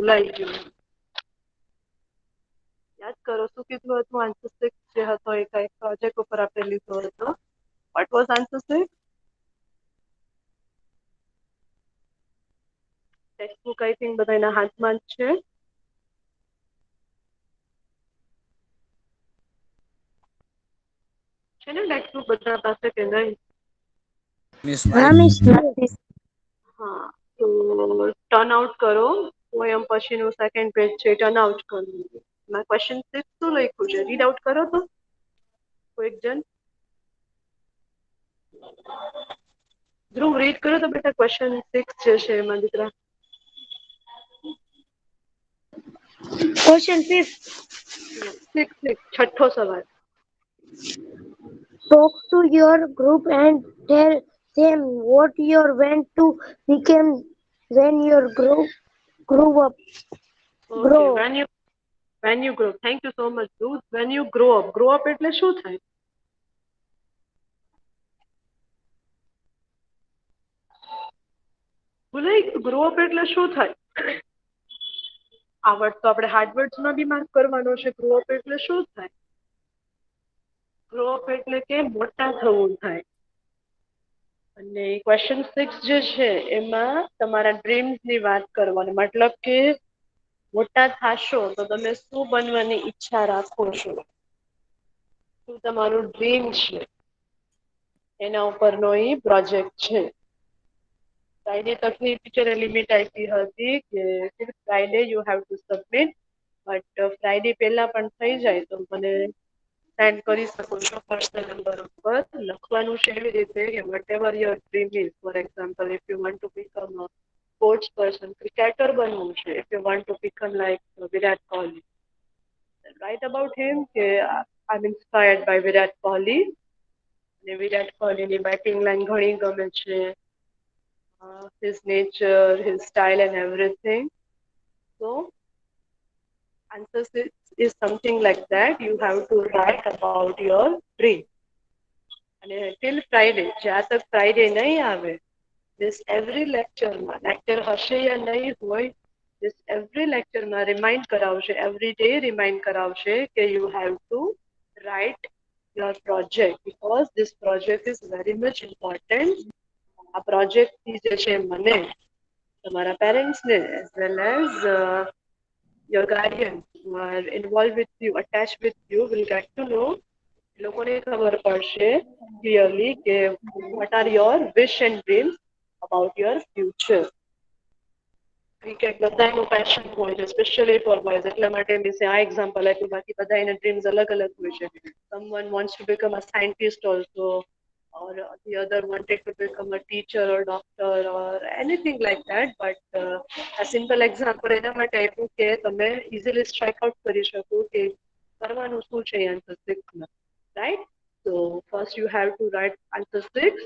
ભૂલાઈ ગયું. યાદ કરો શું કીધું હતું? આન્સર 6 જે હતો એ કઈ પ્રોજેક્ટ ઉપર આપણે લીધો હતો. What was answer 6? Textbook I think બધાના હાથમાં જ છે. છે ને ટેક્સ્ટબુક બધા પાસે કે નહીં? હા મિસ. હા, તો ટર્ન આઉટ કરો. પોયમ પછીનું સેકન્ડ પેજ છે, ટર્ન આઉટ કરો. ક્વેશ્ચન 6 શું લખ્યું છે? રીડ આઉટ કરો તો કોઈક જણ. ધ્રુવ, રીડ કરો તો બેટા. ક્વેશ્ચન 6 જે છે એમાં દીકરા. ક્વેશ્ચન 6. 6 છઠ્ઠો સવાલ. Talk to your group and tell them what you want to become when you grow up. Okay, when you grow. Thank you so much, Dhruv. When you grow up. Grow up એટલે શું થાય? ભૂલાઈ ગયું. Grow up એટલે શું થાય? આ word તો આપણે હાર્ડ વર્ડ્સમાં બી માર્ક કરવાનો છે. ગ્રો અપ એટલે શું થાય? ગ્રો અપ એટલે કે મોટા થવું થાય. અને ક્વેશ્ચન 6 જે છે એમાં તમારા ડ્રીમ્સ ની વાત કરવાની. મતલબ કે મોટા થાશો તો તમે શું બનવાની ઈચ્છા રાખો છો, શું તમારું ડ્રીમ છે, એના ઉપરનો એ પ્રોજેક્ટ છે. ફ્રાઈડે તકની ટીચરે લિમિટ આપી હતી કે Friday you have to submit, but Friday પહેલા પણ થઈ જાય તો મને સેન્ડ કરી શકો છો પર્સનલ નંબર ઉપર. લખવાનું છે એવી રીતે કે whatever your dream is. For example, if you want to become a sports person, cricketer બનવું છે, if you want to become like Virat Kohli, right about him કે I am inspired by Virat Kohli. અને વિરાટ કોહલીની બેટિંગ લાઈન ઘણી ગમે છે. His nature, his style and everything. So, answer is something like that. You have to write about your dream. And till Friday, જ્યાં તક Friday નહીં આવે, this every lecture હશે યા નહીં હોય, this every lecture માં remind કરાવશે, every day remind કરાવશે કે you have to write your project because this project is very much important. આ પ્રોજેક્ટ થી જે છે મને તમારા પેરેન્ટ્સ ને as well as your guardians who are involved with you, attached with you, will get to know. લોકોને ખબર પડશે ક્લિયરલી કે what are your wish and dreams about your future. Cricket બધાનું પેશન હોય છે, સ્પેશિયલી ફોર બોયઝ. એટલા માટે મેં આ એક્ઝામ્પલ આપ્યું. બાકી બધા એના ડ્રીમ્સ અલગ અલગ હોય છે. Someone wants to become a scientist also, or the other wanted to become a teacher or doctor or anything like that. But a simple example એના માટે આપ્યું કે તમે easily strike out કરી શકો કે કરવાનું શું છે આન્સર 6 માં, right? So first you have to write answer 6.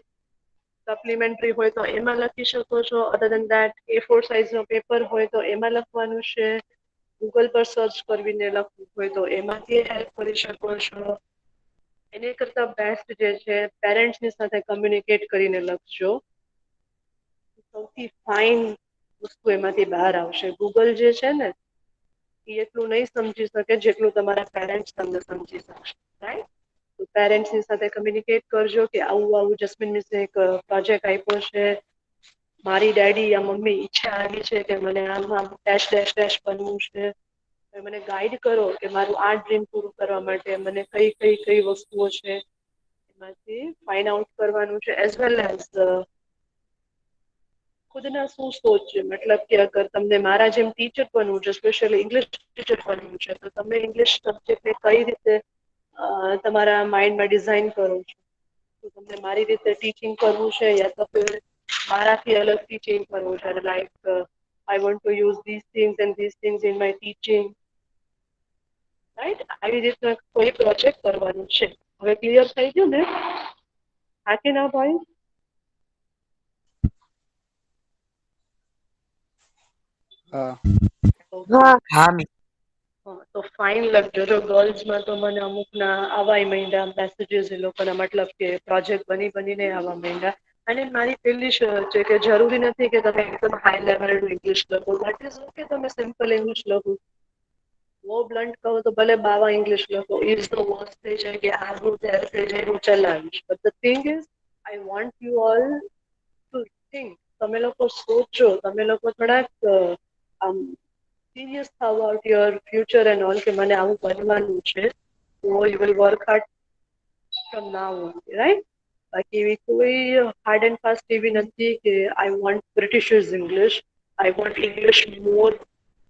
Supplementary હોય તો એમાં લખી શકો છો. અધર દેન દેટ A4 સાઇઝનો પેપર હોય તો એમાં લખવાનું છે. ગૂગલ પર સર્ચ કરીને લખવું હોય તો એમાંથી હેલ્પ કરી શકો છો. એને કરતા બેસ્ટ જે છે પેરેન્ટ્સની સાથે કમ્યુનિકેટ કરીને લખજો. સૌથી ફાઇન વસ્તુ એમાંથી બહાર આવશે. ગૂગલ જે છે ને એ એટલું નહીં સમજી શકે જેટલું તમારા પેરેન્ટ્સ તમને સમજી શકશે, રાઈટ? તો પેરેન્ટ્સની સાથે કમ્યુનિકેટ કરજો કે આવું આવું જસ્મીન મિસે એક પ્રોજેક્ટ આપ્યો છે, મારી ડેડી યા મમ્મી ઈચ્છા આવી છે કે મને આમાં ડેશ ડેશ ડેશ બનવું છે, મને ગાઈડ કરો કે મારું આ ડ્રીમ પૂરું કરવા માટે મને કઈ કઈ કઈ વસ્તુઓ છે એમાંથી ફાઇન્ડ આઉટ કરવાનું છે. એઝ વેલ એઝ ખુદના શું સોચ છે. મતલબ કે અગર તમને મારા જેમ ટીચર બનવું છે, સ્પેશિયલી ઇંગ્લિશ ટીચર બનવું છે, તો તમે ઇંગ્લિશ સબ્જેક્ટને કઈ રીતે તમારા માઇન્ડમાં ડિઝાઇન કરો છો. તો તમને મારી રીતે ટીચિંગ કરવું છે યા તો ફિર મારાથી અલગ ટીચિંગ કરવું છે. Like I want to use this things and this things in my teaching, right? આવી રીતના કોઈ પ્રોજેક્ટ કરવાનું છે. હવે ક્લિયર થઈ ગયું ને? હા કે ના ભાઈ? તો ફાઇન લખજો. જો ગર્લ્સમાં તો મને અમુકના આવા માંડ્યા મેસેજીસ, એ લોકોના મતલબ કે પ્રોજેક્ટ બનીને આવવા માંડ્યા. અને મારી પેલી શરત છે કે જરૂરી નથી કે તમે એકદમ હાઈ લેવલનું ઇંગ્લિશ લખો. દેટ ઇઝ ઓકે, તમે સિમ્પલ ઇંગ્લિશ લખો. બહુ બ્લન્ટ કહો તો ભલે બાવા ઇંગ્લિશ લખો. ઇઝ તો વોઝ થઈ જાય કે આવું ત્યારે થઈ જાય હું ચલાવીશ. But the thing is I want you all to think. તમે લોકો સોચો, તમે લોકો થોડાક આમ સિરિયસ થાવ about your future and all, કે મને આવું બનવાનું છે. તો you will work hard from now on, right? બાકી એવી કોઈ હાર્ડ એન્ડ ફાસ્ટ એવી નથી કે I want British is English, I want English more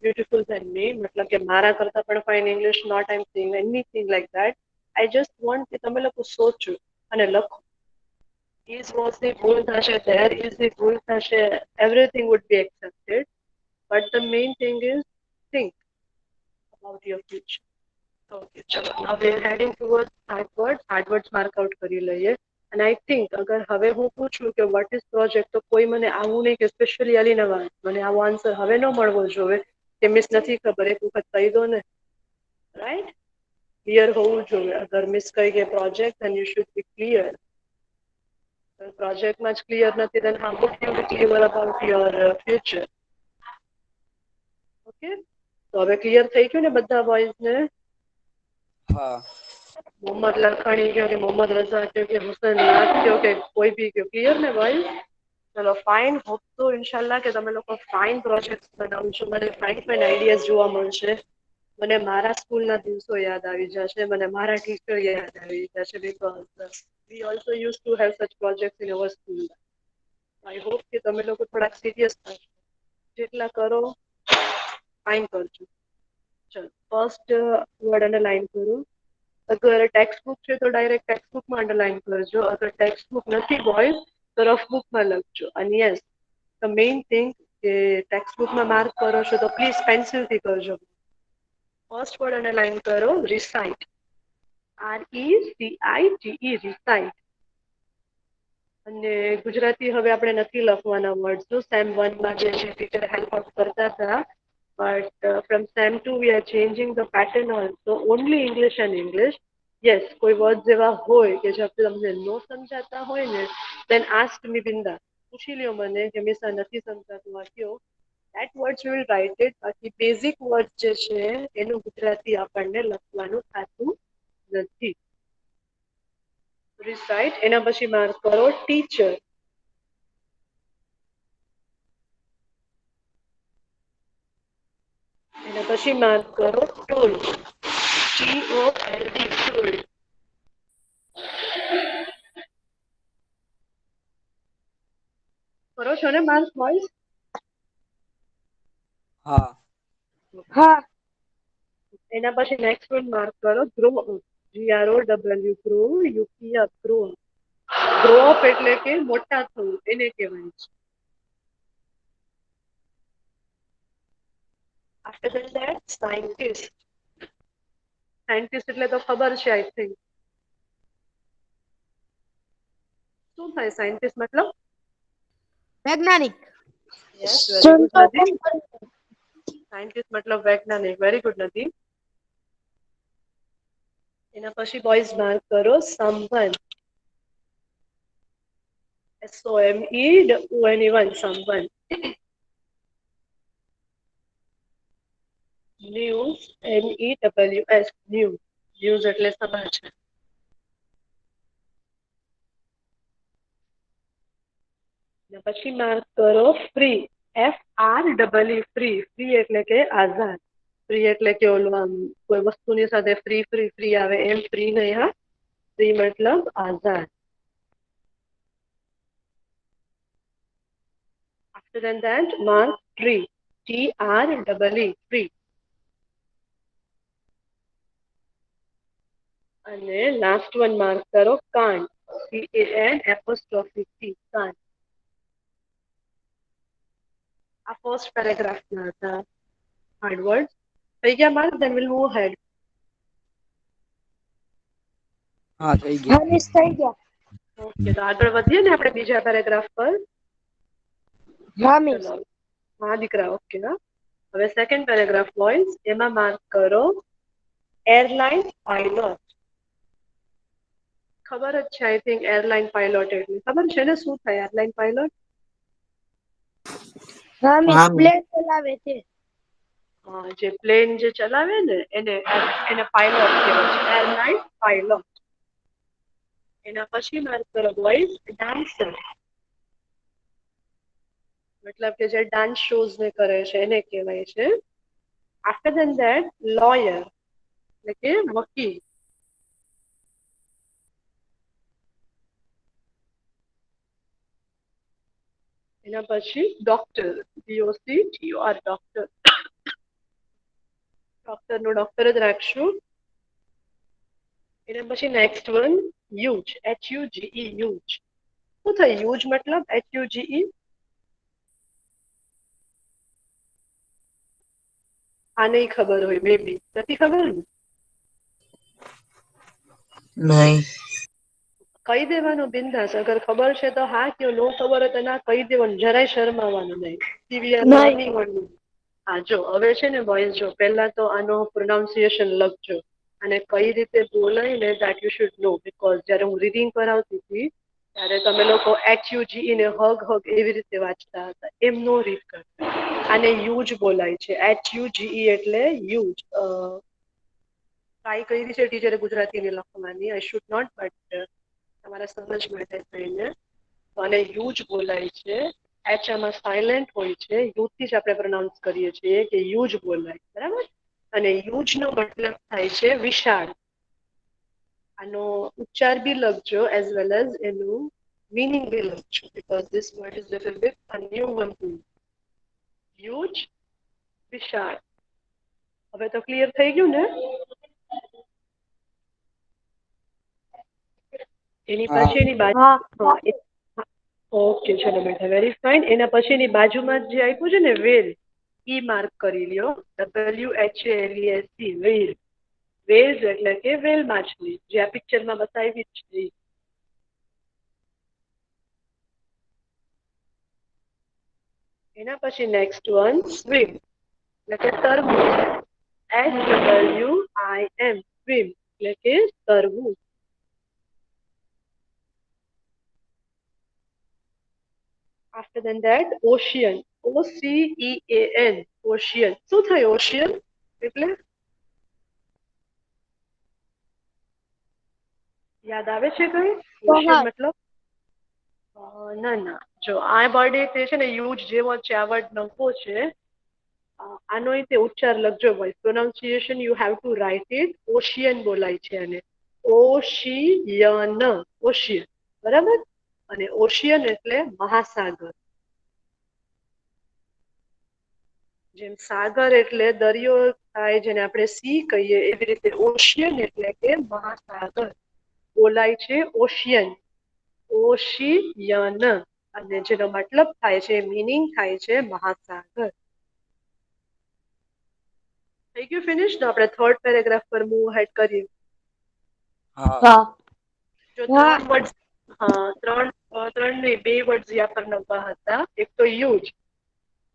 beautiful than me. મતલબ કે મારા કરતા પણ fine English, not I am saying anything like that. I just want કે તમે લોકો સોચો અને લખો. ઇઝ વોઝ ની ભૂલ થશે, ધેર ઇઝ ની ભૂલ થશે, everything would be accepted. But the main thing is think about your future. Okay, ચલો હવે હેડિંગ ટુવર્ડ્સ હાર્ડવર્ડ્સ. હાર્ડવર્ડ્સ માર્ક આઉટ કરી લઈએ. અને આઈ થિંક અગર હવે હું પૂછું કે વોટ ઇઝ પ્રોજેક્ટ, તો કોઈ મને આવું નહીં કે સ્પેશિયલી અલીને મને આવો આન્સર હવે ન મળવો જોઈએ કે મિસ નથી ખબર, એક વખત કહી દો ને. રાઈટ? ક્લિયર હોવું જોઈએ. અગર મિસ કહી કે project, then you should be clear. પ્રોજેક્ટમાં જ ક્લિયર નથી, then how would you be clear about your future? Okay, તો હવે ક્લિયર થઈ ગયું ને બધા બોયઝ ને? હા. મોહમ્મદ લખાણી કયો કે મોહમ્મદ રઝા કયો કે હુસૈન નાથ કયો કે કોઈ બી કયો. ક્લિયર ને બોયઝ? ચલો ફાઇન. હોપ તો ઇન્શાલ્લાહ કે તમે લોકો ફાઇન પ્રોજેક્ટ બનાવશો. મને ફાઇન ફાઇન આઈડિયાઝ જોવા મળશે. મને મારા સ્કૂલના દિવસો યાદ આવી જશે, મને મારા ટીચર યાદ આવી જશે. Because we also use to have such project in our school. I hope કે તમે લોકો થોડાક સિરિયસ થશો. જેટલા કરો ફાઇન કરજો. ચલો ફર્સ્ટ વર્ડ અંડરલાઈન કરું. અગર ટેક્સ્ટ બુક છે તો ડાયરેક્ટ ટેક્સ્ટ બુકમાં અંડરલાઈન કરજો. અગર ટેક્સ્ટ બુક નથી બોય તો રફ બુકમાં લખજો. અને યસ, ધ મેઇન થિંગ કે ટેક્સ્ટ બુકમાં માર્ક કરો છો તો પ્લીઝ પેન્સિલથી કરજો. ફર્સ્ટ વર્ડ અંડરલાઈન કરો, રિસાઇટ. RECITE, recite. અને ગુજરાતી હવે આપણે નથી લખવાના વર્ડ્સ. સેમ 1 માં જે છે ટીચર હેલ્પ આઉટ કરતા હતા. But from SEM 2 we are changing the pattern also. Only English and English. Yes, કોઈ વર્ડ જેવા હોય કે જે તમને ન સમજાતા હોય ને, then ask me બિંદા. પૂછી લ્યો મને કે મિસ આ નથી સમજાતું, આ કયો. That words we will write it. બાકી બેઝિક વર્ડ જે છે એનું ગુજરાતી આપણને લખવાનું થતું નથી. રિસાઇટ. એના પછી માર્ક કરો ટીચર. એના પછી માર્ક કરો ટૂલ. TOLD, tool. કરો છો ને માર્ક બોયઝ? હા. હા. એના પછી નેક્સ્ટ વન માર્ક કરો grow. GROW, grow. UP, grow. Grow up એટલે કે મોટા થવું, એને કહેવાય છે. After that, scientist. સાયન્ટિસ્ટ એટલે તો ખબર છે આઈ થિંક. શું થાય સાયન્ટિસ્ટ મતલબ? વૈજ્ઞાનિક. યસ, વેરી ગુડ નદી. સંશોધન. સાયન્ટિસ્ટ મતલબ વૈજ્ઞાનિક. વેરી ગુડ નદી. એના પછી બોયઝ માર્ક કરો સંબંધ. SOMEONE, સંબંધ. News, NEWS, news. ન્યૂઝ એટલે સમાચાર. પછી માર્ક કરો ફ્રી. FREE, free. ફ્રી એટલે કે આઝાદ. ફ્રી એટલે કે ઓલું આમ કોઈ વસ્તુની સાથે ફ્રી ફ્રી ફ્રી આવે એમ ફ્રી નહીં. હા, ફ્રી મતલબ આઝાદ. After that, mark tree. TREE, tree. અને લાસ્ટ વન માર્ક કરો કાન. CAN', કાન. આ ફર્સ્ટ પેરેગ્રાફના હતા હાર્ડવર્ડ. થઈ ગયા માર્ક? ધેન વિલ મૂવ હેડ. હા, થઈ ગયા. હા મિસ, થઈ ગયા. ઓકે, તો આગળ વધીએ ને આપણે બીજા પેરેગ્રાફ પર. હા મિસ. ચલો. હા દીકરા, ઓકે. હા, હવે સેકન્ડ પેરેગ્રાફ બોયઝ. એમાં માર્ક કરો એરલાઇન પાયલોટ. ખબર જ છે આઈ થિંક એરલાઇન પાયલોટ એટલે ખબર છે ને શું થાય એરલાઇન પાયલોટ? હા મિસ હા મિસ. પ્લેન ચલાવે છે. જે પ્લેન જે ચલાવે ને એને પાયલોટ કહેવાય છે એરલાઇન પાયલોટ. એના પછી મારે કરો વોઇસ ડાન્સર મતલબ કે જે ડાન્સ શોઝ ને કરે છે એને કહેવાય છે. આફ્ટર ધેન ધેટ લોયર એટલે કે વકીલ. એના પછી ડોક્ટર DOCTOR ડોક્ટર. ડોક્ટર નું ડોક્ટર જ રાખશું. એના પછી next one use HUGE use. શું થાય યુજ મતલબ HUGE? આ નહીં ખબર હોય મે બી નથી ખબર ને? નહીં. કહી દેવાનું બિંદાસ અગર ખબર છે તો હા કયો નો ખબર હોય તો ના કહી દેવાનું જરાય શરમાવાનું નહીં. નહીં. નહીં મળવું. હા જો હવે છે ને બોયઝ જો પહેલા તો આનો પ્રોનાઉન્સિએશન લખજો અને કઈ રીતે બોલાય ને that you should no because જ્યારે હું રીડિંગ કરાવતી હતી ત્યારે તમે લોકો HUGE ને હગ એવી રીતે વાંચતા હતા એમ નો રીડ કરતા. આને યુજ બોલાય છે HUGE એટલે યુજ. ટ્રાય કરી છે ટીચરે ગુજરાતીને લખવાની આઈ શુડ નોટ બટ તમારા સમજ માટે થઈને તો આને યુજ બોલાય છે. એચ આમાં સાયલેન્ટ હોય છે યુથી જ આપણે પ્રોનાઉન્સ કરીએ છીએ કે યુજ બોલાય બરાબર. અને યુજ નો મતલબ થાય છે વિશાળ. આનો ઉચ્ચાર બી લખજો એઝ વેલ એઝ એનું મીનિંગ બી લખજો because this word is little bit a new one to use વિશાળ. હવે તો ક્લિયર થઈ ગયું ને? એની હા પછી એની બાજુ હા ઓકે ચલો બેટા વેરી ફાઇન. એના પછી એની બાજુમાં જે આપ્યું છે ને વેલ ઈ માર્ક કરી લ્યો WHALES વેલ. વેલ્સ એટલે કે વેલ માછલી જે આ પિક્ચરમાં બતાવી જ છે. એના પછી નેક્સ્ટ વન સ્વિમ એટલે કે તરવું. SWIM સ્વિમ એટલે કે તરવું. After than that, ocean. OCEAN. Ocean. શું થાય ocean? એટલે યાદ આવે છે કઈ? ઓશિયન સહાય. મતલબ ના ના જો આ વર્ડ તે છે ને યુજ જેવો છે આ વર્ડ નવો છે. આનો તે ઉચ્ચાર લખજો ભાઈ pronunciation you have to write it ocean બોલાય છે અને ઓશિયન ઓશિયન બરાબર. અને ઓશિયન એટલે મહાસાગર. જેમ સાગર એટલે દરિયો થાય જેને આપણે સી કહીએ એવી રીતે ઓશિયન એટલે કે મહાસાગર બોલાય છે ઓશિયન ઓશિયન અને જેનો મતલબ થાય છે મીનિંગ થાય છે મહાસાગર. થઈ ગયું ફિનિશ તો આપણે થર્ડ પેરેગ્રાફ પર મૂવ હેડ કરીએ. હા હા જો હા ત્રણ વર્ડ ત્રણ નહીં બે વર્ડ યા પર નવા હતા. એક તો યુજ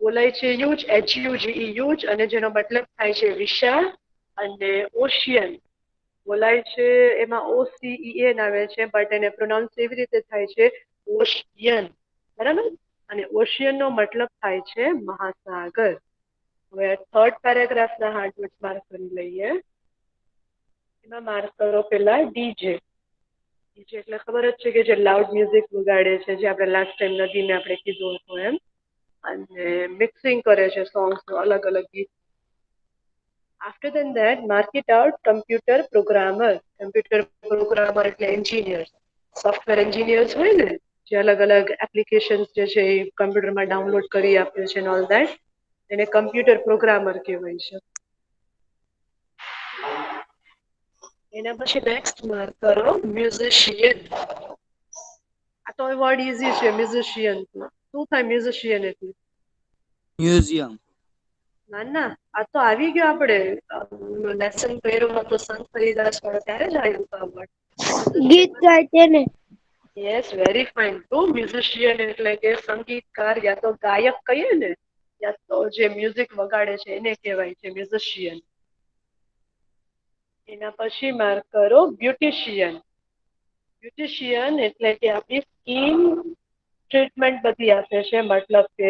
બોલાય છે યુજ HUGE યુજ અને જેનો મતલબ થાય છે વિશાળ અને ઓશિયન બોલાય છે એમાં OCEN આવે છે બટ એને પ્રોનાઉન્સ એવી રીતે થાય છે ઓશિયન બરાબર. અને ઓશિયન નો મતલબ થાય છે મહાસાગર. હવે થર્ડ પેરેગ્રાફના હાર્ડવર્ડ માર્ક કરી લઈએ. એમાં માર્ક કરો પેલા ડીજે. ડીજે એટલે ખબર જ છે કે જે લાઉડ મ્યુઝિક વગાડે છે જે આપણે લાસ્ટ ટાઈમ નદીને આપણે કીધું હતું એમ અને મિક્સિંગ કરે છે સોંગ્સ અલગ અલગ ગીત. After than that, mark it out computer programmer. Computer programmer એટલે એન્જિનિયર સોફ્ટવેર એન્જિનિયર્સ હોય ને જે અલગ અલગ એપ્લિકેશન્સ જે છે એ કમ્પ્યુટરમાં ડાઉનલોડ કરી આપે છે ઓલ દેટ એને કમ્પ્યુટર પ્રોગ્રામર કહેવાય છે. એના પછી નેક્સ્ટ માર્ક કરો મ્યુઝિશિયન. આ તો વર્ડ ઈઝી છે મ્યુઝિશિયન. શું થાય મ્યુઝિશિયન એટલે? મ્યુઝિયમ. ના ના આ તો આવી ગયો આપણે લેસન કર્યો હતો સંત હરિદાસ વાળો ત્યારે જ આવ્યું હતું આ વર્ડ. ગીત ગાય તેને. Yes very fine. તો મ્યુઝિશિયન એટલે કે સંગીતકાર યા તો ગાયક કહીએ ને યા તો જે મ્યુઝિક વગાડે છે એને કહેવાય છે મ્યુઝિશિયન. એના પછી માર્ક કરો બ્યુટિશિયન. બ્યુટિશિયન એટલે કે આપણી સ્કિન ટ્રીટમેન્ટ બધી આપે છે, મતલબ કે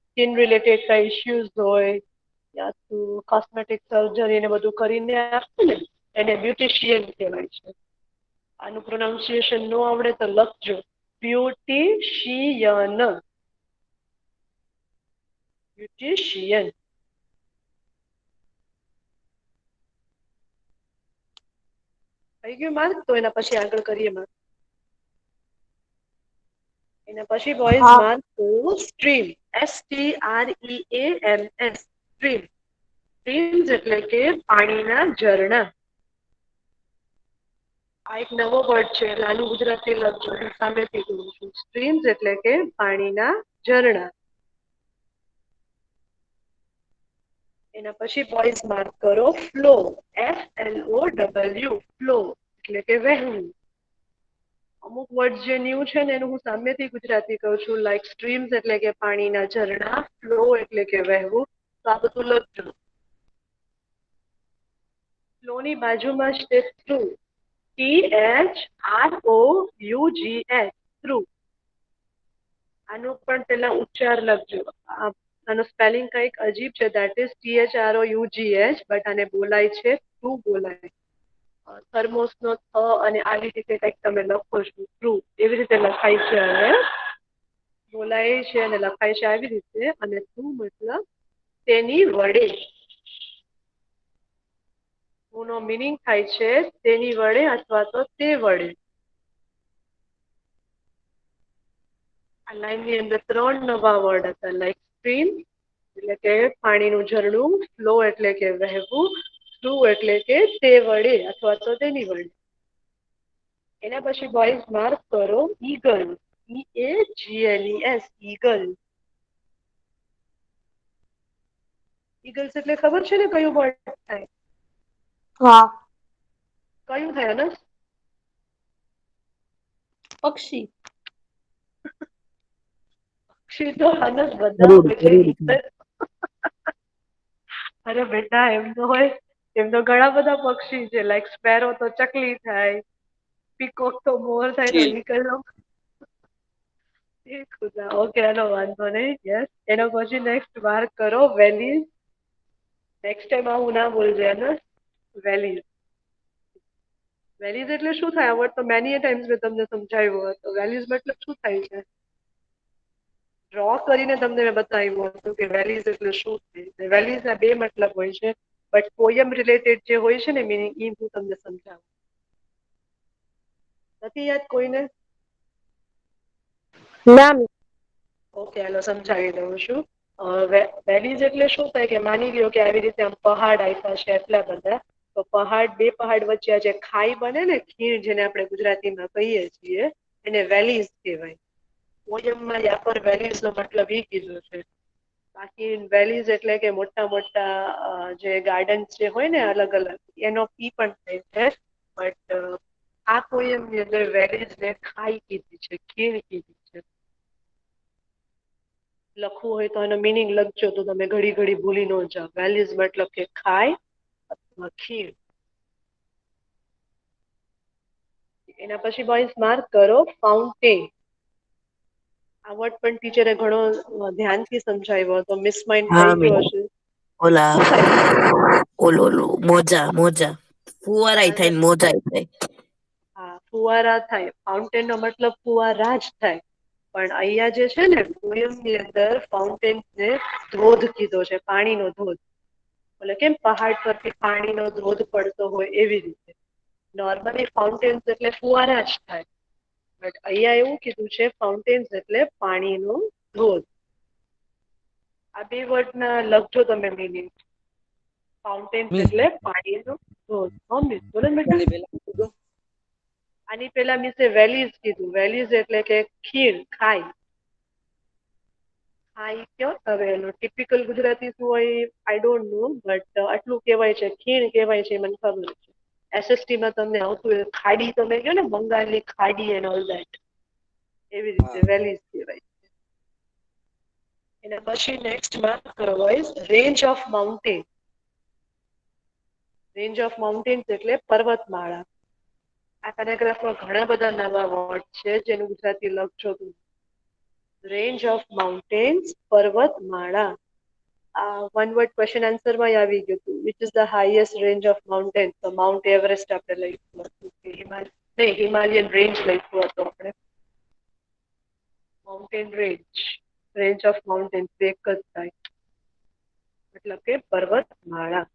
સ્કિન રિલેટેડ કઈ ઇશ્યુઝ હોય યા તો કોસ્મેટિક સર્જરી ને બધું કરીને આપે ને એને બ્યુટિશિયન કહેવાય છે. આનું પ્રોનાઉન્સિએશન ન આવડે તો લખજો બ્યુટિશિયન. બ્યુટિશિયન. થઈ ગયું માર્ક? તો એના પછી આગળ કરીએ માર્ક. એના પછી બોયઝ હા માર્ક તો સ્ટ્રીમ, STREAMS, સ્ટ્રીમ. સ્ટ્રીમ્સ એટલે કે પાણીના ઝરણા. આ એક નવો વર્ડ છે એટલે આનું ગુજરાતી લખજો, સામેથી કહું છું. સ્ટ્રીમ્સ એટલે કે પાણીના ઝરણા. એના પછી બોયઝ માર્ક કરો ફ્લો, FLOW, ફ્લો એટલે કે વહેવું. અમુક વર્ડ જે ન્યૂ છે ને એનું હું સામેથી ગુજરાતી કહું છું, લાઈક સ્ટ્રીમ્સ એટલે કે પાણીના ઝરણા, ફ્લો એટલે કે વહેવું. તો આ બધું લખજો. ફ્લોની બાજુમાં જ તે થ્રુ, THROUGH, થ્રુ. આનો પણ પેલા ઉચ્ચાર લખજો. આનો સ્પેલિંગ કંઈક અજીબ છે, દેટ ઇઝ THROUGH, બટ આને બોલાય છે થ્રુ બોલાય. થર્મોસનો થ અને આવી રીતે કંઈક તમે લખો છો થ્રુ, એવી રીતે લખાય છે અને બોલાય છે અને લખાય છે આવી રીતે. અને થ્રુ મતલબ તેની વડે. નો મિનિંગ થાય છે તેની વડે અથવા તો તે વડે. આ લાઈનની અંદર 3 નવા વર્ડ હતા, લાઈક સ્ટ્રીમ એટલે કે પાણીનું ઝરણું, ફ્લો એટલે કે વહેવું, થ્રુ એટલે કે તે વડે અથવા તો તેની વડે. એના પછી બોયઝ માર્ક કરો ઈગલ, EAGLES, ઈગલ. ઈગલ્સ એટલે ખબર છે ને કયું વર્ડ થાય? હા કયું થાય અનસ? પક્ષી. પક્ષી તો અનસ બધા ગરુડ હોય છે. ગરુડ ઈગલ અરે બેટા એમ તો હોય, એમ તો ઘણા બધા પક્ષી છે, લાઈક સ્પેરો તો ચકલી થાય, પીકોક તો મોર થાય, તો ઈગલ ઓકે હાલો વાંધો નહીં. યસ. એના પછી નેક્સ્ટ માર્ક કરો વેલીઝ. નેક્સ્ટ ટાઈમ આવું ના બોલજે ને, વેલીઝ. વેલીઝ એટલે શું થાય? આ વર્ડ તો મેની ટાઈમ્સ મેં તમને સમજાવ્યો હતો. વેલીઝ મતલબ શું થાય છે? ડ્રો કરીને તમને મેં બતાવ્યું હતું કે વેલીઝ એટલે શું થાય. વેલીઝના 2 મતલબ હોય છે, બટ પોયમ રિલેટેડ જે હોય છે ને મિનિંગ, એ હું તમને સમજાવું. નથી યાદ કોઈને? ના ઓકે હાલો સમજાવી દઉં છું. વેલીઝ એટલે શું થાય કે માની લ્યો કે આવી રીતે આમ પહાડ આપ્યા છે એટલા બધા, તો પહાડ, 2 પહાડ વચ્ચે જે ખાઈ બને ને, ખીણ જેને આપણે ગુજરાતીમાં કહીએ છીએ, એને વેલીઝ કહેવાય. પોયમમાં યા પર વેલીઝ નો મતલબ એ કીધો છે. બાકી વેલીઝ એટલે કે મોટા મોટા જે ગાર્ડન્સ જે હોય ને અલગ અલગ, એનો પી પણ થાય છે. બટ આ પોયમની અંદર વેલીઝ ને ખાઈ કીધી છે, ખીણ કીધી છે. લખવું હોય તો એનો મિનિંગ લખજો, તો તમે ઘડી ઘડી ભૂલી ન જાઓ. વેલીઝ મતલબ કે ખાઈ અથવા ખીણ. એના પછી બોયઝ માર્ક કરો ફાઉન્ટેન. આ વર્ડ પણ ટીચરે ઘણો ધ્યાનથી સમજાવ્યો હતો, મિસ માઇન્ડ હા થઈ ગયો મેડમ. હશે. ઓલા શું થાય? ઓલું મોજા મોજા ફુવારાય થાય ને મોજાય થાય. હા, ફુવારા થાય. ફાઉન્ટેન નો મતલબ ફુવારા જ થાય. પણ અહીંયા જે છે ને પોયમની અંદર ફાઉન્ટેન ને ધોધ કીધો છે, પાણીનો ધોધ. એટલે કેમ પહાડ પરથી પાણીનો ધોધ પડતો હોય એવી રીતે. નોર્મલી ફાઉન્ટેન્સ એટલે ફુવારા જ થાય, બટ અહીંયા એવું કીધું છે ફાઉન્ટેન્સ એટલે પાણીનો ધોધ. આ 2 વર્ડના લખજો તમે મિનિંગ. ફાઉન્ટેન્સ મિસ એટલે પાણીનો ધોધ. મિસ બોલો ને બેટા. આની પેલા મિસે વેલીઝ કીધું. વેલીઝ એટલે કે ખીણ, ખાઈ. ખાઈ કયો હવે એનો ટિપિકલ ગુજરાતી શું હોય આઈ ડોન્ટ નો, બટ આટલું કહેવાય છે, ખીણ કહેવાય છે, મને ખબર છે. SST માં તમને આવતું હોય, ખાડી તમે કહો ને, બંગાળની ખાડી એન્ડ ઓલ ધેટ, એવી રીતે વેલીઝ કહેવાય. એના પછી નેક્સ્ટ માર્ક કરો boys range of mountain. Range of mountains એટલે પર્વતમાળા. આ પેરેગ્રાફમાં ઘણા બધા નવા વર્ડ છે જેનું ગુજરાતી લખજો તું. રેન્જ ઓફ માઉન્ટેન્સ, પર્વતમાળા. આ વન વર્ડ ક્વેશ્ચન આન્સર માં આવી ગયું હતું. Which is the highest range of mountain? તો માઉન્ટ એવરેસ્ટ આપણે લખ્યું હતું કે હિમાલયન રેન્જ લખ્યું હતું આપણે. માઉન્ટેન રેન્જ ઓફ માઉન્ટેન એક જ થાય, મતલબ કે પર્વતમાળા.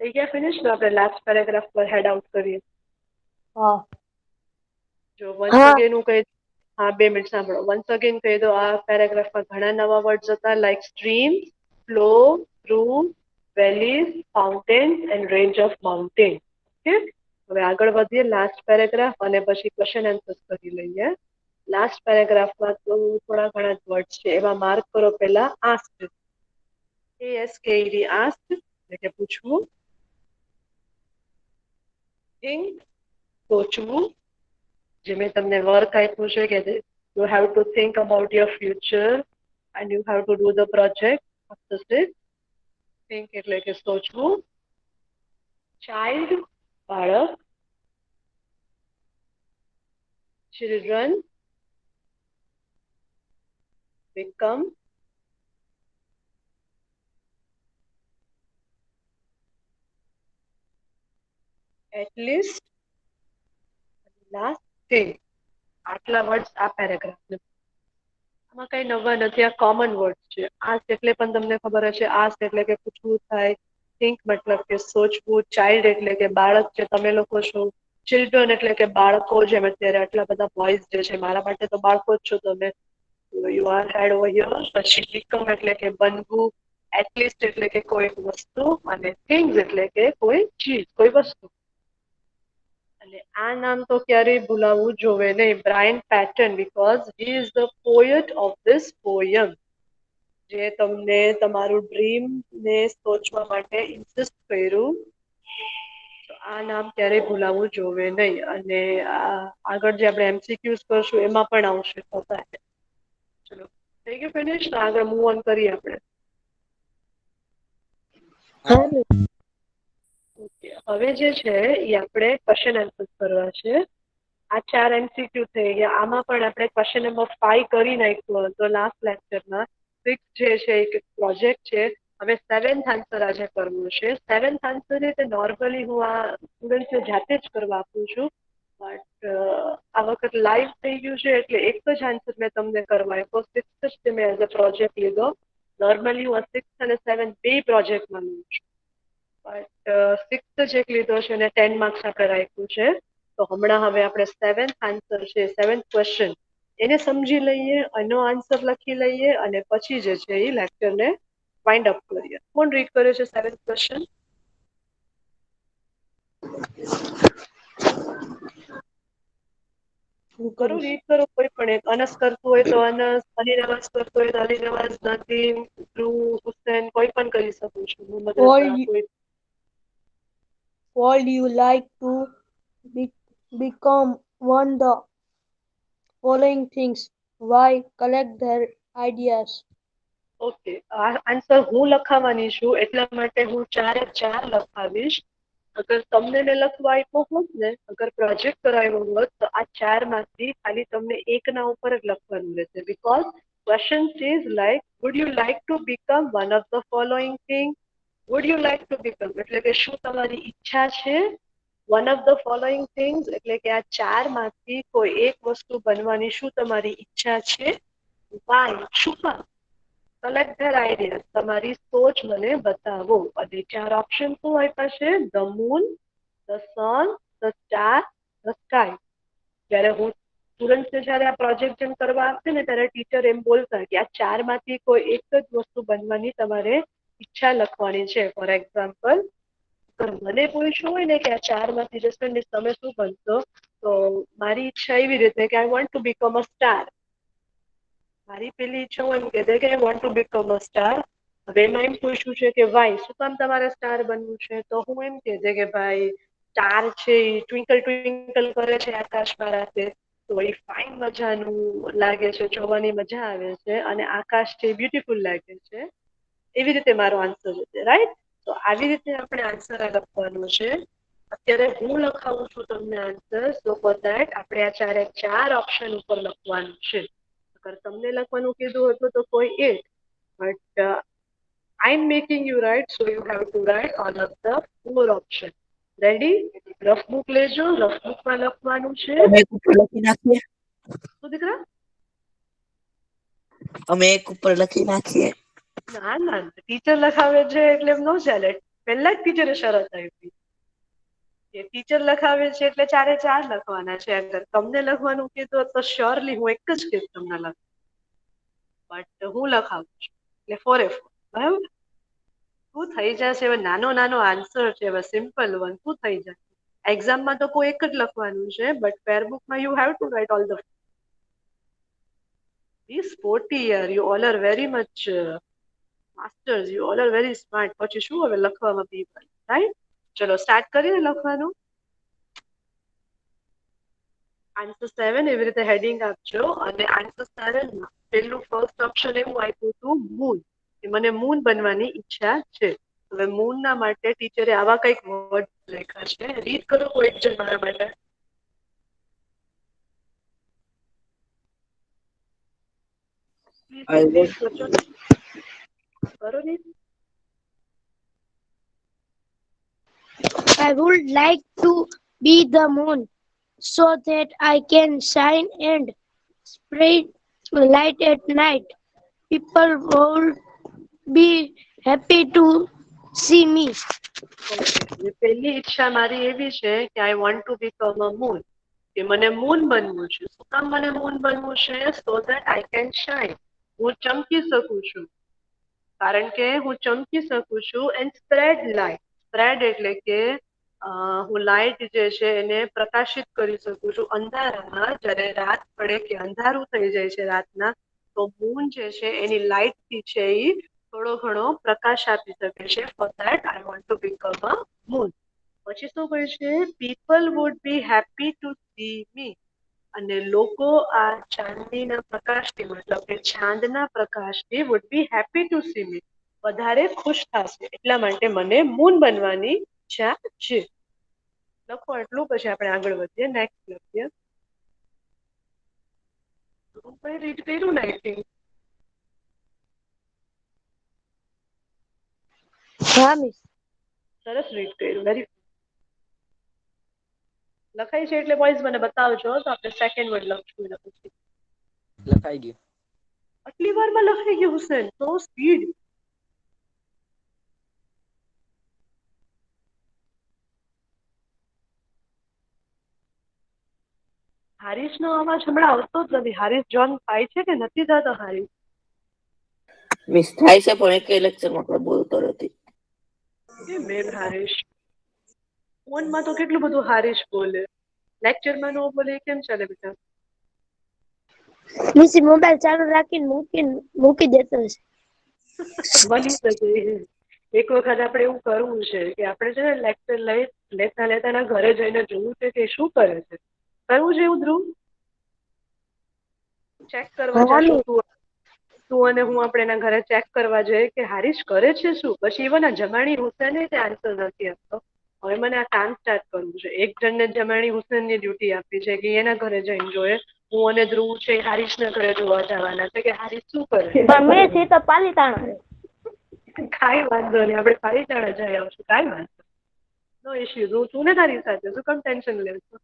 થઈ ગયા ફિનિશ? તો આપણે લાસ્ટ પેરેગ્રાફ પર હેડ આઉટ કરીએ. હા. જો વન્સ અગેન હું કહી, હા 2 મિનિટ સાંભળો. વન્સ અગેન કહી દો, આ પેરેગ્રાફમાં ઘણા નવા વર્ડ્સ હતા, like stream, flow, through, valleys, fountain and range of mountain. Okay, હવે આગળ વધીએ લાસ્ટ પેરેગ્રાફ અને પછી ક્વેશ્ચન આન્સર્સ કરી લઈએ. લાસ્ટ પેરેગ્રાફમાં તો થોડા ઘણા વર્ડ્સ છે, એમાં માર્ક કરો. પહેલા આસ્ક, ASKED, આસ્ક એટલે કે પૂછવું. થિંક, સોચવું. જે મેં તમને વર્ક આપ્યું છે કે you have two think about your future and you have to do the project after this. Think એટલે કે સોચવું. ચાઇલ્ડ, બાળક. Children, become. At least, last thing. આટલા વર્ડ્સ આ પેરેગ્રાફ. આમાં કઈ નવા નથી, આ કોમન વર્ડ છે. આસ્ક એટલે પણ તમને ખબર હશે, આસ્ક એટલે કે પૂછવું થાય. થિંક મતલબ કે સોચવું. ચાઇલ્ડ એટલે કે બાળક જે તમે લોકો છો. ચિલ્ડ્રન એટલે કે બાળકો, જેમ અત્યારે આટલા બધા બોયઝ જે છે, મારા માટે તો બાળકો જ છો તમે. You are head over here. પછી બીકમ એટલે કે બનવું. એટલીસ્ટ એટલે કે કોઈ વસ્તુ, અને થિંગ્સ એટલે કે કોઈ ચીજ, કોઈ વસ્તુ. અને આ નામ તો ક્યારેય ભૂલાવવું જોવે નહીં, Brian pattern, because he is the poet of this poem. જે તમને તમારું ડ્રીમ ને સોચવા માટે ઇન્સિસ્ટ કર્યું. આ નામ ક્યારેય ભૂલાવવું જોવે નહીં. અને આગળ જે આપણે MCQs કરશું એમાં પણ આવશે. ચલો, થઈ ગયું ફિનિશ? આગળ મૂવ ઓન કરીએ આપણે. ઓકે, હવે જે છે એ આપણે ક્વેશ્ચન આન્સર કરવા છે. આ 4 MCQ થઈ ગયા. આમાં પણ આપણે ક્વેશ્ચન નંબર 5 કરી નાખ્યો હતો લાસ્ટ લેક્ચરમાં. 6 જે છે એક પ્રોજેક્ટ છે. હવે 7th આન્સર આજે કરવું છે. 7th આન્સર એ નોર્મલી હું આ સ્ટુડન્ટ્સને જાતે જ કરવા આપું છું, બટ આ વખત લાઈવ થઈ ગયું છે એટલે એક જ આન્સર મેં તમને કરવા આપ્યો. 6th જ મેં એઝ અ પ્રોજેક્ટ લીધો. નોર્મલી હું 6th અને 7th બે પ્રોજેક્ટમાં લઉં છું, બટ 6th જ એક લીધો છે અને 10 માર્ક્સ આપણે રાખ્યું છે. તો હમણાં હવે આપણે 7th આન્સર છે, 7th ક્વેશ્ચન એને સમજી લઈએ, એનો આન્સર લખી લઈએ અને પછી જે છે એ લેક્ચરને વાઇન્ડ અપ કરીએ. કોણ રીડ કરે છે 7th ક્વેશ્ચન? કરું, રીડ કરો કોઈ પણ એક. અનસ કરતું હોય તો અનસ, અલીનવાઝ કરતો હોય તો અલીનવાઝ, નદીમ, ધ્રુવ, હુસેન, કોઈ પણ કરી શકું છું. Would you like to become one the following things? Why? Collect their ideas. Okay, આ આન્સર હું લખાવાની છું એટલા માટે હું 4 એ 4 લખાવીશ. અગર તમને મેં લખવા આપ્યો હોત ને, અગર પ્રોજેક્ટ કરાવ્યો હોત તો આ 4 માંથી ખાલી તમને એકના ઉપર જ લખવાનું રહેશે. Because question is like, would you like to become one of the following thing? Would you like to become એટલે કે શું તમારી ઈચ્છા છે? One of the following things એટલે કે આ 4 માંથી કોઈ એક વસ્તુ બનવાની શું તમારી ઈચ્છા છે? વાય, શું કામ? કલેક્ટ ધેર આઈડિયાઝ, તમારી સોચ મને બતાવો. અને 4 ઓપ્શન શું આપ્યા છે? The moon, the sun, the star, the sky. જ્યારે હું સ્ટુડન્ટ્સને જ્યારે આ પ્રોજેક્ટ જેમ કરવા આપશે ને ત્યારે ટીચર એમ બોલતા કે આ 4 માંથી કોઈ એક જ વસ્તુ બનવાની તમારે ઈચ્છા લખવાની છે. ફોર એક્ઝામ્પલ, મને પૂછ્યું હોય ને કે આ 4 માંથી જસવંત તમે શું બનશો, તો મારી ઈચ્છા એવી રીતે કે I want to become a star. મારી પેલી ઈચ્છા હું એમ કહેતી કે I want to become a star. હવે એમાં એમ પૂછ્યું છે કે વાય, શું કામ તમારે સ્ટાર બનવું છે? તો હું એમ કહેજે કે ભાઈ સ્ટાર છે એ ટ્વિંકલ ટ્વિંકલ કરે છે આકાશમાં રાતે, તો એ ફાઇન મજાનું લાગે છે, જોવાની મજા આવે છે, અને આકાશ છે બ્યુટીફુલ લાગે છે. એવી રીતે મારો આન્સર હશે, રાઈટ? તો આવી રીતે આપણે આન્સર લખવાનો છે. અત્યારે હું લખાવું છું તમને આન્સર. સો ફોર ધેટ આપણે આ ચારે ચાર ઓપ્શન ઉપર લખવાનું છે. અગર તમને લખવાનું કીધું હતું તો કોઈ એક, but I am making you write, so you have to write all of the four option. Ready? Rough book લેજો. રફ બુકમાં લખવાનું છે. અમે એક ઉપર લખી નાખીએ. શું દીકરા? અમે એક ઉપર લખી નાખીએ. ના ના, ટીચર લખાવે છે એટલે એમ ન ચાલે. પહેલા જ ટીચરે શરત આપી કે ટીચર લખાવે છે એટલે ચારે ચાર લખવાના છે. અગર તમને લખવાનું કીધું તો શ્યોરલી હું એક જ કહીશ તમને લખ, બટ હું લખાવું છું એટલે ફોરે ફોર. બરાબર? શું થઈ જશે? હવે નાનો નાનો આન્સર છે, હવે સિમ્પલ વન. શું થઈ જશે? એક્ઝામમાં તો કોઈ એક જ લખવાનું છે, બટ ફેરબુકમાં you have to write all the. Be sporty yaar, you all are very much masters, you all are very smart. પછી શું હવે લખવામાં people, right? ચલો સ્ટાર્ટ કરીએ લખવાનું. આન્સર 7 એવી રીતે હેડિંગ આપજો. અને આન્સર 7 માં પેલું ફર્સ્ટ ઓપ્શન એવું આપ્યું હતું મૂન, કે મને મૂન બનવાની ઈચ્છા છે. હવે મૂન ના માટે ટીચરે આવા કંઈક વર્ડ લખ્યા છે. રીડ કરો કોઈ એક જણ મારા માટે. I would કરો read. I would like to be the moon so that I can shine and spread light at night. People would be happy to see me. પહેલી ઈચ્છા મારી એવી છે કે I want to become a moon, કે મને moon બનવું છે. શું કામ મને મૂન બનવું છે? So that I can shine, હું ચમકી શકું છું. કારણ કે હું ચમકી શકું છું એન્ડ સ્પ્રેડ લાઇટ. સ્પ્રેડ એટલે કે હું લાઇટ જે છે એને પ્રકાશિત કરી શકું છું અંધારામાં. જ્યારે રાત પડે કે અંધારું થઈ જાય છે રાતના, તો મૂન જે છે એની લાઇટ થી છે એ થોડો ઘણો પ્રકાશ આપી શકે છે. For that I want to become a moon. પછી શું કહે છે? People would be happy to see me, અને લોકો આ ચાંદનીના પ્રકાશથી, મતલબ કે ચાંદના પ્રકાશથી would be happy to see me, વધારે ખુશ થશે. એટલા માટે મને મૂન બનવાની ઈચ્છા છે. લખો એટલું, પછી આપણે આગળ વધીએ. નેક્સ્ટ લખીએ. રીડ કર્યું ને? આઈ થિંક હા મિસ. સરસ રીડ કર્યું. વેરી લખાય છે એટલે બોયઝ મને બતાવજો, તો આપણે સેકન્ડ વર્ડ લખશું એના પછી. લખાઈ ગયું. આટલી વારમાં લખાઈ ગયું હુસેન? તો સ્પીડ. હારીશનો અવાજ હમણાં આવતો જ નથી. હારીશ જોન થાય છે કે નથી થતો? હારીશ મિસ થાય છે પણ એક લેક્ચરમાં આપણે બોલતો નથી. કે મેં હારીશ ફોનમાં તો કેટલું બધું હારીશ બોલે, લેક્ચરમાં નો બોલે. કેમ ચાલે બેટા? મિસ મોબાઈલ ચાલુ રાખીને મૂકી દેતો હશે. બની શકે. એક વખત આપણે એવું કરવું છે કે આપણે છે ને લેક્ચર લેતા લેતા ઘરે જઈને જોવું છે કે શું કરે છે. કરવું છે એવું ધ્રુવ? ચેક કરવા જશું તું અને હું આપણે એના ઘરે ચેક કરવા જઈએ કે હારીશ કરે છે શું. પછી ઇવન આ જમાણી હુસેને તે આન્સર નથી આપતો. હવે મને આ કામ સ્ટાર્ટ કરવું છે. એક જણને જમાણી હુસેનની ડ્યુટી આપી છે કે એના ઘરે જઈને જોઈએ. હું અને ધ્રુવ છે હારીશના ઘરે જોવા જવાના છે કે હારીશ શું કરે. તો પાલીતાણા. કાંઈ વાંધો નહીં, આપણે પાલીતાણા જઈ આવશું. કાંઈ વાંધો નો ઇશ્યુ. તું ને તારી સાથે શું કામ ટેન્શન લેશો?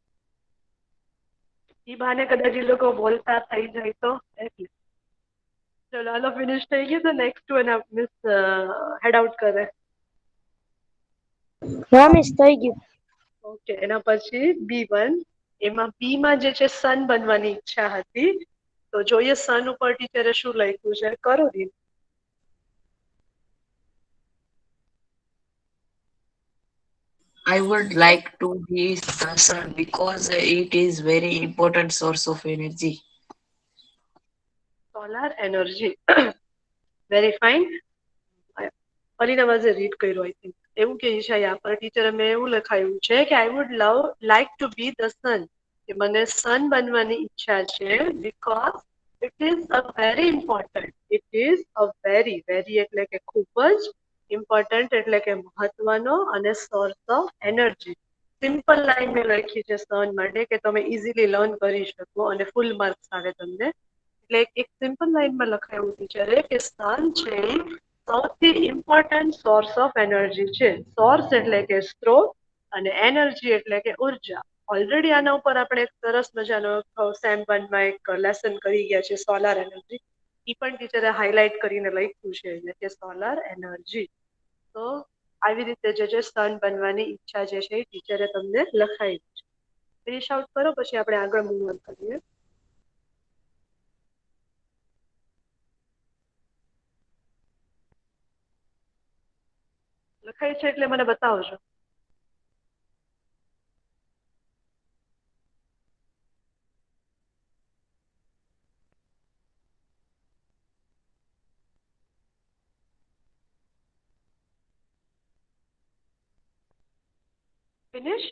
ઈ બહાને કદાચ એ લોકો બોલતા થઈ જાય તો એટલે. ચલો હાલો, ફિનિશ થઈ ગયું. તો નેક્સ્ટ વન મિસ હેડ આઉટ કરે. હા મિસ થઈ ગયું. ઓકે, એના પછી B1. એમાં બી માં જે છે સન બનવાની ઈચ્છા હતી. તો જોઈએ સન ઉપર ટીચરે શું લખ્યું છે. કરો રી. I would like to be the sun because it is very important source of energy. Solar energy. Very fine. Alina Vaze read કર્યું આઈ થિંક. એવું કે ઈશાયા પર ટીચરે મેં એવું લખાયું છે કે આઈ would like to be the sun, કે મને સન બનવાની ઈચ્છા છે. Because it is a very important. It is a very એટલે કે ખૂબ જ ઇમ્પોર્ટન્ટ એટલે કે મહત્વનો, અને source of energy. Simple line મેં લખી છે સન માટે કે તમે ઇઝીલી લર્ન કરી શકો અને ફૂલ માર્ક્સ આવે તમને. એટલે એક સિમ્પલ લાઈનમાં લખાયું ટીચરે કે સન છે સૌથી ઇમ્પોર્ટન્ટ સોર્સ ઓફ એનર્જી છે. સોર્સ એટલે કે સ્ત્રોત અને એનર્જી એટલે કે ઉર્જા. ઓલરેડી આના ઉપર આપણે એક સરસ મજાનો સેમ 1 માં એક લેસન કરી ગયા છે સોલાર એનર્જી. એ પણ ટીચરે હાઇલાઇટ કરીને લખ્યું છે એટલે કે સોલાર એનર્જી. તો આવી રીતે જે સન બનવાની ઈચ્છા જે છે એ ટીચરે તમને લખાઈ છે. ફિનિશ આઉટ કરો પછી આપણે આગળ મૂવ ઓન કરીએ. લખાય છે એટલે મને બતાવજો. ફિનિશ.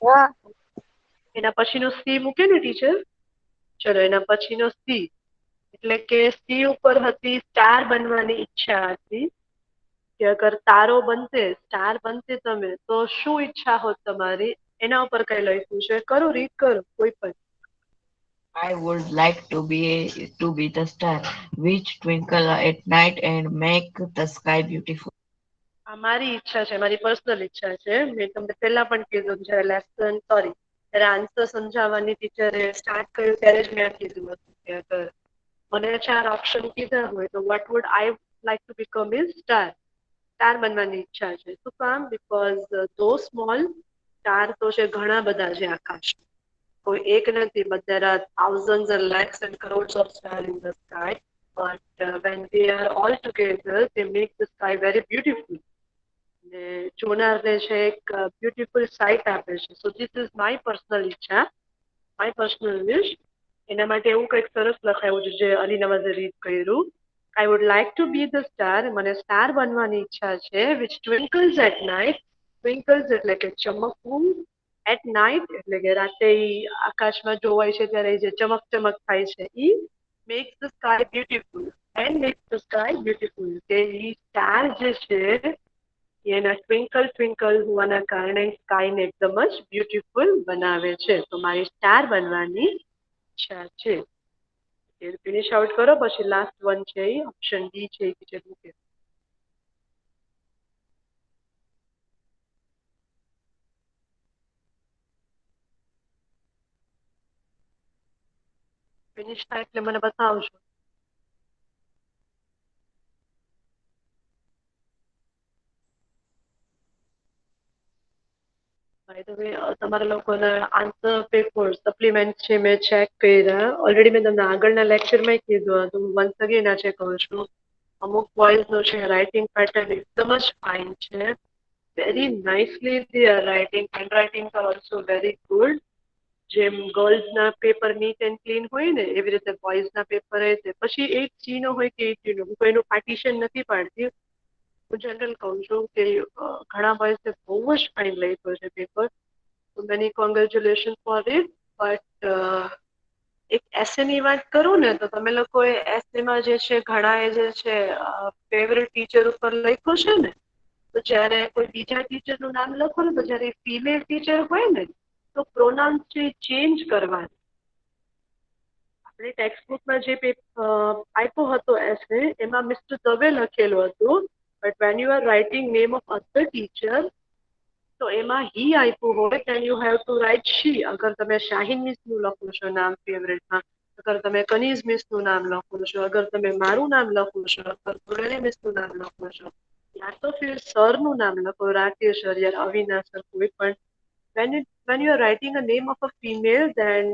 હા. એના પછીનો સી મૂકે ને ટીચર. ચલો એના પછીનો સી એટલે કે સી ઉપર હતી સ્ટાર બનવાની ઈચ્છા હતી કે અગર તારો બનતે સ્ટાર બનતે તમે તો શું ઈચ્છા હોત તમારી. એના ઉપર કઈ લખ્યું છે. કરું રીડ કરું કોઈ પણ. I would like to be the star which twinkle at night and make the sky beautiful. આ મારી ઈચ્છા છે, મારી પર્સનલ ઈચ્છા છે. મેં તમને પહેલા પણ કીધું જ્યારે લેસન સોરી ત્યારે આન્સર સમજાવવાની ટીચરે સ્ટાર્ટ કર્યું ત્યારે જ મેં કીધું હતું કે અગર મને 4 ઓપ્શન કીધા હોય તો what would I like to become is star. Star બનવાની ઈચ્છા છે. શું કામ? બીકોઝ ધો સ્મોલ સ્ટાર તો છે ઘણા બધા છે આકાશમાં. કોઈ એક નથી, but there are thousands and lakhs and crores of stars in the sky. But when they are all together, they make the sky very beautiful. ને જોનારને છે એક બ્યુટીફુલ સાઇટ આપે છે. So this is my personal ઈચ્છા, my personal વિશ. એના માટે એવું કંઈક સરસ લખાયું છે જે અલીનવાઝે રીડ કર્યું. આઈ would like to be the star. મને સ્ટાર બનવાની ઈચ્છા છે વિચ ટ્વિંકલ્સ એટ નાઇટ. ટ્વિંકલ્સ એટલે કે ચમકવું. એટ નાઇટ એટલે કે રાતે આકાશમાં જોવાય છે ત્યારે જે ચમક ચમક થાય છે ઈ makes the sky beautiful. And makes the sky beautiful કે ઈ સ્ટાર જે છે એના ટ્વિંકલ ટ્વિંકલ હોવાના કારણે સ્કાયને એકદમ જ બ્યુટીફુલ બનાવે છે. તો મારી સ્ટાર બનવાની ઈચ્છા છે. ફિનિશ આઉટ કરો પછી લાસ્ટ વન છે એ ઓપ્શન ડી છે એ ટીચર મૂકે. ફિનિશ થાય એટલે મને બતાવજો. તમારા લોકોના આન્સર પેપર સપ્લિમેન્ટ છે મેં ચેક કર્યા. ઓલરેડી મેં તમને આગળના લેક્ચરમાં કીધું હતું. વન્સ અગેન આજે કહું છું. અમુક બોયઝનું છે રાઇટિંગ પેટર્ન એકદમ જ ફાઇન છે. Very nicely they are writing. Handwriting are also very good. જેમ ગર્લ્સના પેપર નીટ એન્ડ ક્લીન હોય ને એવી રીતે બોયઝના પેપર છે. પછી 8C નો હોય કે 80 નો, હું કોઈનું પાર્ટિશન નથી પાડતી. હું જનરલ કહું છું કે ઘણા બોયઝે બહુ જ ફાઇન લખ્યો છે પેપર. તો many congratulation four it. But એક એસેની વાત કરું ને તો તમે લોકોએ એસેમાં જે છે ઘણાએ જે છે ફેવરેટ ટીચર ઉપર લખ્યું છે ને, તો જ્યારે કોઈ બીજા ટીચરનું નામ લખો ને તો જ્યારે ફિમેલ ટીચર હોય ને તો પ્રોનાઉન્સ છે ચેન્જ કરવાનું. આપણે ટેક્સ્ટબુકમાં જે આપ્યો હતો એસે એમાં મિસ્ટર દવે લખેલું હતું. But when you are writing name of other teacher તો એમાં હી આપ્યું હોય then you have to write she. અગર તમે શાહીન મિસનું લખો છો નામ ફેવરેટમાં, અગર તમે કનીઝ મિસનું નામ લખો છો, અગર તમે મારું નામ લખો છો, અગર પુરાણી મિસનું નામ લખો છો, યા તો ફિર સરનું નામ લખો, રાકેશ સર યા અવિનાશ સર કોઈ પણ. when you are writing a name of a female then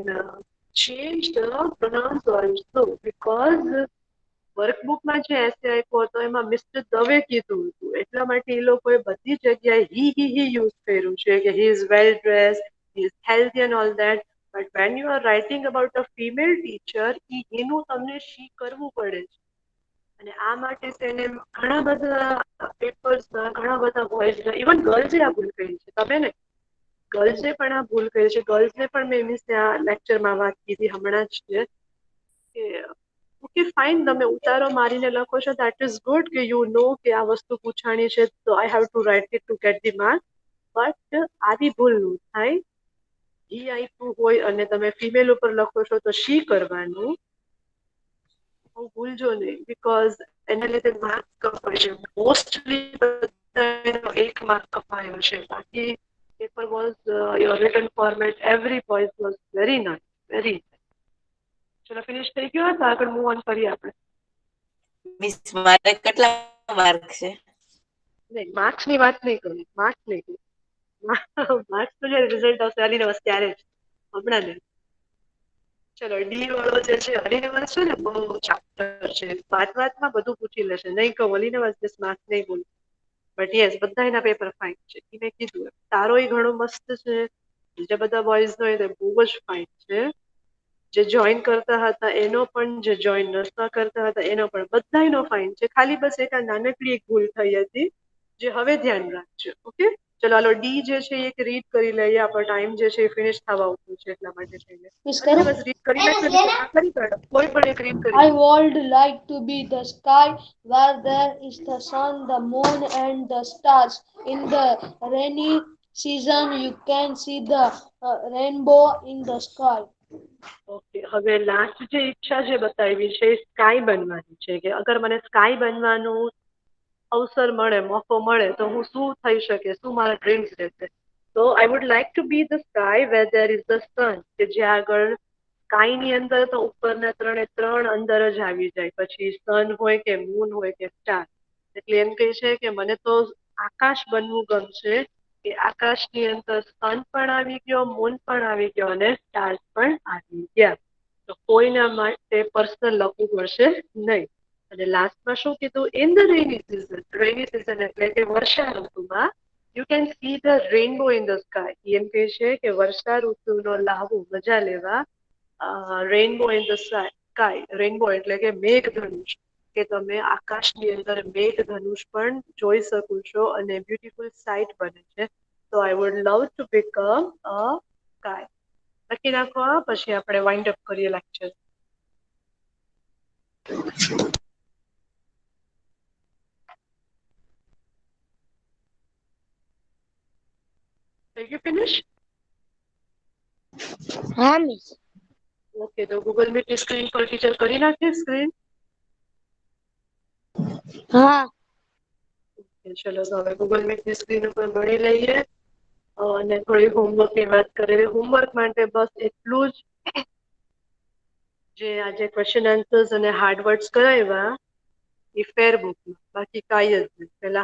change the pronouns also because વર્કબુકમાં જે એસે આપ્યો હતો એમાં મિસ્ટર દવે કીધું હતું એટલા માટે એ લોકોએ બધી જગ્યાએ હી યુઝ કર્યું છે કે he is well dress, he is healthy and all that. But when you are writing about a female teacher એનું તમને શી કરવું પડે છે. અને આ માટે તેને ઘણા બધા પેપર્સમાં ઘણા બધા બોયઝ ઇવન ગર્લ્સે આ ભૂલ કરી છે. તમે ને ગર્લ્સે પણ આ ભૂલ કરી છે. ગર્લ્સને પણ મેં મિસ આ લેક્ચરમાં વાત કીધી હમણાં જ છે કે ઓકે ફાઇન, તમે ઉતારો મારીને લખો છો દેટ ઇઝ ગુડ કે યુ નો કે આ વસ્તુ પૂછાણી છે તો I have to write it to gate the mark. But આવી ભૂલ ન થાય. ઈ આપ્યું હોય અને તમે ફિમેલ ઉપર લખો છો તો શી કરવાનું, હું ભૂલજો નહીં, બીકોઝ એના લીધે માર્ક કપાય છે. મોસ્ટલી એક માર્ક કપાયો છે. બાકી paper was your return format every voice was very nice, very. ચલો ફિનિશ થઈ ગયો, તો આગળ મૂવ ઓન કરીએ આપણે. મિસ મારે કેટલા માર્ક છે? નહીં, માર્ક્સ ની વાત નહીં કરું, માર્ક્સ નહીં કરું. માર્ક્સ તો જયારે રિઝલ્ટ આવશે અલીનવસ ત્યારે જ, હમણાં નહીં. ચલો ડી વાળો જે છે અલીનવસ છે ને, બહુ ચાપ્ટર છે, વાતમાં બધું પૂછી લેશે. નહીં કહું અલીનવસ દિસ માર્ક્સ નહીં બોલું, બટ યસ બધા એના પેપર ફાઇન છે. એ મેં કીધું તારો એ ઘણો મસ્ત છે, બીજા બધા બોયઝ નો એ બહુ જ ફાઇન છે. જે જોઈન કરતા હતા એનો પણ, જે જોઈન નતા કરતા હતા એનો પણ, બધાનો ફાઇન છે. ખાલી બસ એક નાનકડી એક ભૂલ થઈ હતી જે હવે ધ્યાન રાખજો. ઓકે ચલો હાલો ડી જે છે એક રીડ કરી લઈએ, આપણો ટાઈમ જે છે એ ફિનિશ થવા ઉભું છે એટલા માટે થઈને. Miss કરું? બસ રીડ કરી કરી કાઢો, કોઈ પણ એક રીડ કરી. I would like to be the sky where there is the sun, the moon, and the stars. In the rainy season, you can see the rainbow in the sky. Okay હવે last જે ઈચ્છા જે બતાવી છે એ sky બનવાની છે, કે અગર મને સ્કાય બનવાનું અવસર મળે, મોકો મળે તો હું શું થઈ શકે, શું મારા ડ્રીમ્સ રહેશે. તો I would like to be the sky where there is the sun, કે જ્યાં આગળ સ્કાય ની અંદર તો ઉપરના ત્રણ અંદર જ આવી જાય, પછી સન હોય કે મૂન હોય કે સ્ટાર. એટલે એમ કહે છે કે મને તો આકાશ બનવું ગમશે, કે આકાશની અંદર સન પણ આવી ગયો, મૂન પણ આવી ગયો અને સ્ટાર્સ પણ આવી ગયા. તો કોઈના માટે પર્સનલ લખવું પડશે નહીં. અને લાસ્ટમાં શું કીધું, in the rainy season, rainy season એટલે કે વર્ષા ઋતુમાં you can see the rainbow in the sky. એમ કહે છે કે વર્ષા ઋતુનો લાવો મજા લેવા rainbow in the sky. Rainbow એટલે કે મેઘધનુષ, કે તમે આકાશની અંદર મેઘધનુષ પણ જોઈ શકો છો અને બ્યુટીફુલ સાઇટ બને છે. તો I wood love to become a sky. લખી નાખો, પછી આપણે વાઇન્ડ અપ કરીએ લેક્ચર. થઈ ગયું ફિનિશ? હા મિસ. ઓકે તો ગૂગલ મીટની સ્ક્રીન પર ટીચર કરી નાખીએ સ્ક્રીન. હા. ચલો તો હવે ગૂગલ મીટની સ્ક્રીન ઉપર મળી લઈએ અને થોડી હોમવર્કની વાત કરીએ. હોમવર્ક માટે બસ એટલું જ, જે આજે ક્વેશ્ચન આન્સર્સ અને હાર્ડ વર્ડ્સ કરાવ્યા એ ફેર બુકમાં, બાકી કાંઈ જ નહીં. પહેલા